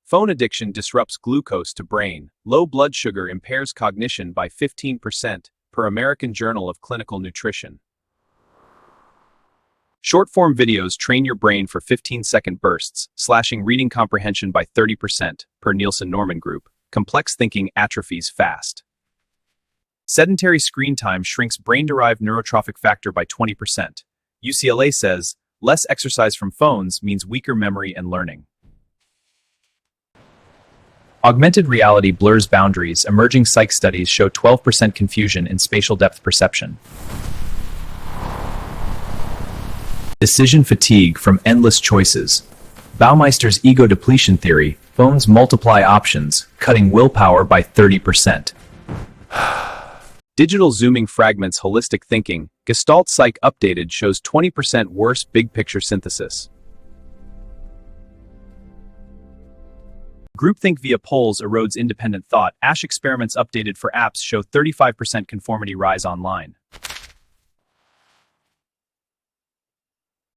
Phone addiction disrupts glucose to brain. Low blood sugar impairs cognition by 15%, per American Journal of Clinical Nutrition. Short-form videos train your brain for 15-second bursts, slashing reading comprehension by 30%, per Nielsen-Norman Group. Complex thinking atrophies fast. Sedentary screen time shrinks brain-derived neurotrophic factor by 20%. UCLA says, less exercise from phones means weaker memory and learning. Augmented reality blurs boundaries. Emerging psych studies show 12% confusion in spatial depth perception. Decision fatigue from endless choices. Baumeister's ego depletion theory, phones multiply options, cutting willpower by 30%. Digital zooming fragments holistic thinking. Gestalt Psych updated shows 20% worse big picture synthesis. Groupthink via polls erodes independent thought. Ash experiments updated for apps show 35% conformity rise online.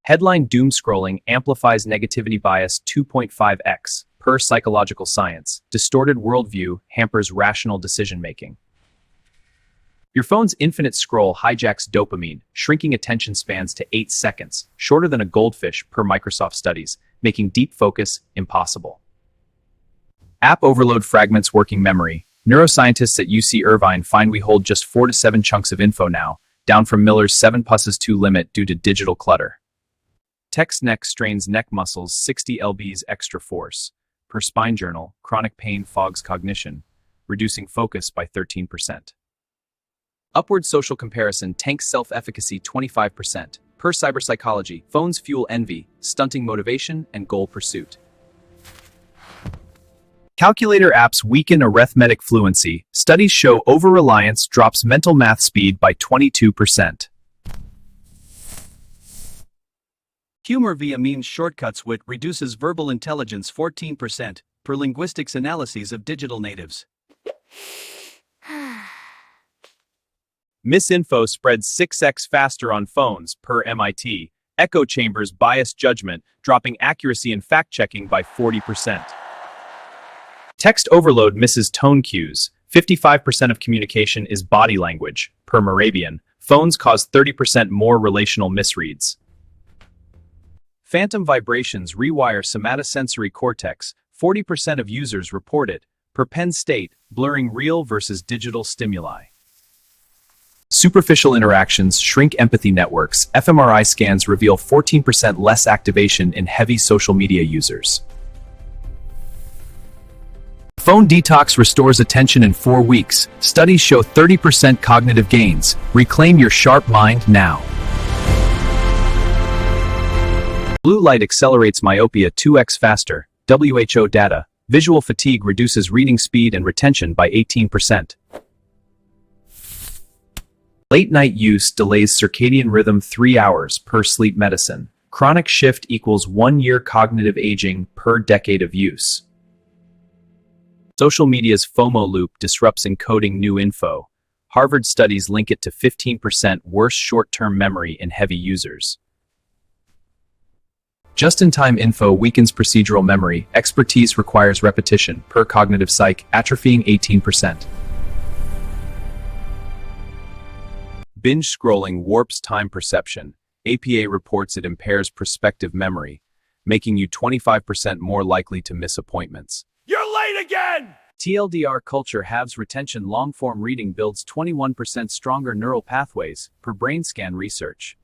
Headline doom scrolling amplifies negativity bias 2.5x, per Psychological Science. Distorted worldview hampers rational decision making. Your phone's infinite scroll hijacks dopamine, shrinking attention spans to 8 seconds, shorter than a goldfish, per Microsoft studies, making deep focus impossible. App overload fragments working memory. Neuroscientists at UC Irvine find we hold just 4 to 7 chunks of info now, down from Miller's 7+2 limit due to digital clutter. Text neck strains neck muscles 60 lbs extra force. Per Spine Journal, chronic pain fogs cognition, reducing focus by 13%. Upward social comparison tanks self-efficacy 25%. Per Cyberpsychology, phones fuel envy, stunting motivation and goal pursuit. Calculator apps weaken arithmetic fluency. Studies show over-reliance drops mental math speed by 22%. Humor via memes shortcuts wit reduces verbal intelligence 14%, per linguistics analyses of digital natives. Misinfo spreads 6x faster on phones, per MIT. Echo chambers bias judgment, dropping accuracy in fact-checking by 40%. Text overload misses tone cues. 55% of communication is body language, per Moravian. Phones cause 30% more relational misreads. Phantom vibrations rewire somatosensory cortex. 40% of users report it, per Penn State, blurring real versus digital stimuli. Superficial interactions shrink empathy networks. fMRI scans reveal 14% less activation in heavy social media users. Phone detox restores attention in 4 weeks. Studies show 30% cognitive gains. Reclaim your sharp mind now. Blue light accelerates myopia 2x faster. WHO data. Visual fatigue reduces reading speed and retention by 18%. Late night use delays circadian rhythm 3 hours, per Sleep Medicine. Chronic shift equals 1 year cognitive aging per decade of use. Social media's FOMO loop disrupts encoding new info. Harvard studies link it to 15% worse short-term memory in heavy users. Just-in-time info weakens procedural memory. Expertise requires repetition, per Cognitive Psych, atrophying 18%. Binge scrolling warps time perception. APA reports it impairs prospective memory, making you 25% more likely to miss appointments. You're late again! TLDR culture halves retention. Long-form reading builds 21% stronger neural pathways, per BrainScan research.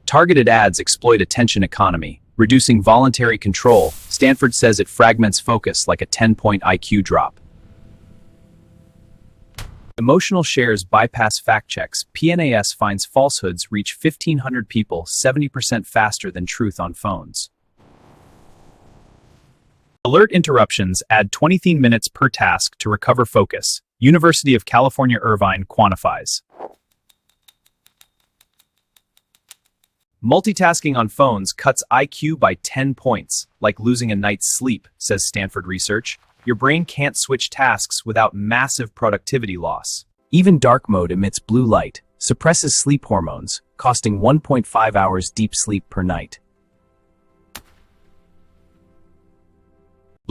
Targeted ads exploit attention economy, reducing voluntary control. Stanford says it fragments focus like a 10-point IQ drop. Emotional shares bypass fact checks. PNAS finds falsehoods reach 1,500 people 70% faster than truth on phones. Alert interruptions add 23 minutes per task to recover focus. University of California Irvine quantifies. Multitasking on phones cuts IQ by 10 points, like losing a night's sleep, says Stanford research. Your brain can't switch tasks without massive productivity loss. Even dark mode emits blue light, suppresses sleep hormones, costing 1.5 hours deep sleep per night.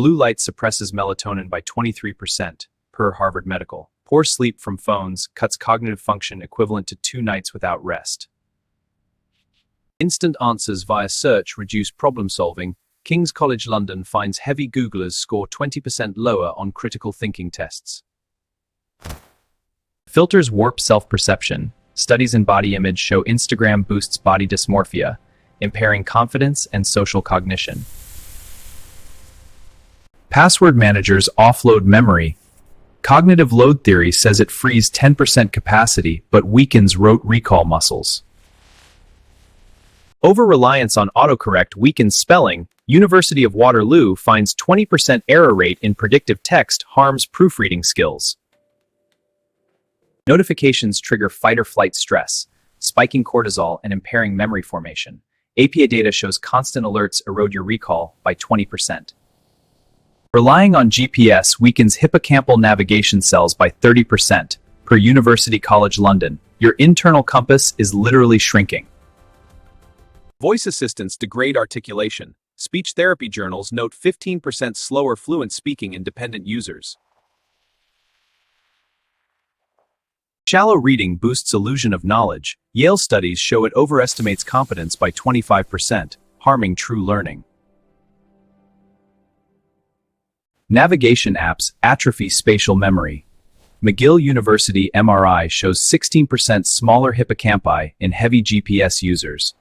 Blue light suppresses melatonin by 23%, per Harvard Medical. Poor sleep from phones cuts cognitive function equivalent to 2 nights without rest. Instant answers via search reduce problem solving. King's College London finds heavy Googlers score 20% lower on critical thinking tests. Filters warp self-perception. Studies in body image show Instagram boosts body dysmorphia, impairing confidence and social cognition. Password managers offload memory. Cognitive load theory says it frees 10% capacity but weakens rote recall muscles. Over-reliance on autocorrect weakens spelling. University of Waterloo finds 20% error rate in predictive text harms proofreading skills. Notifications trigger fight-or-flight stress, spiking cortisol and impairing memory formation. APA data shows constant alerts erode your recall by 20%. Relying on GPS weakens hippocampal navigation cells by 30%, per University College London. Your internal compass is literally shrinking. Voice assistants degrade articulation. Speech therapy journals note 15% slower fluent speaking in dependent users. Shallow reading boosts illusion of knowledge. Yale studies show it overestimates competence by 25%, harming true learning. Navigation apps atrophy spatial memory. McGill University MRI shows 16% smaller hippocampi in heavy GPS users.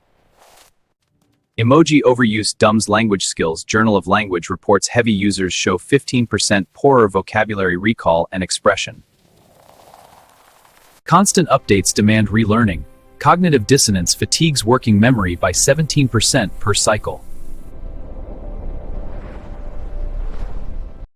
Emoji overuse dumbs language skills. Journal of Language reports heavy users show 15% poorer vocabulary recall and expression. Constant updates demand relearning. Cognitive dissonance fatigues working memory by 17% per cycle.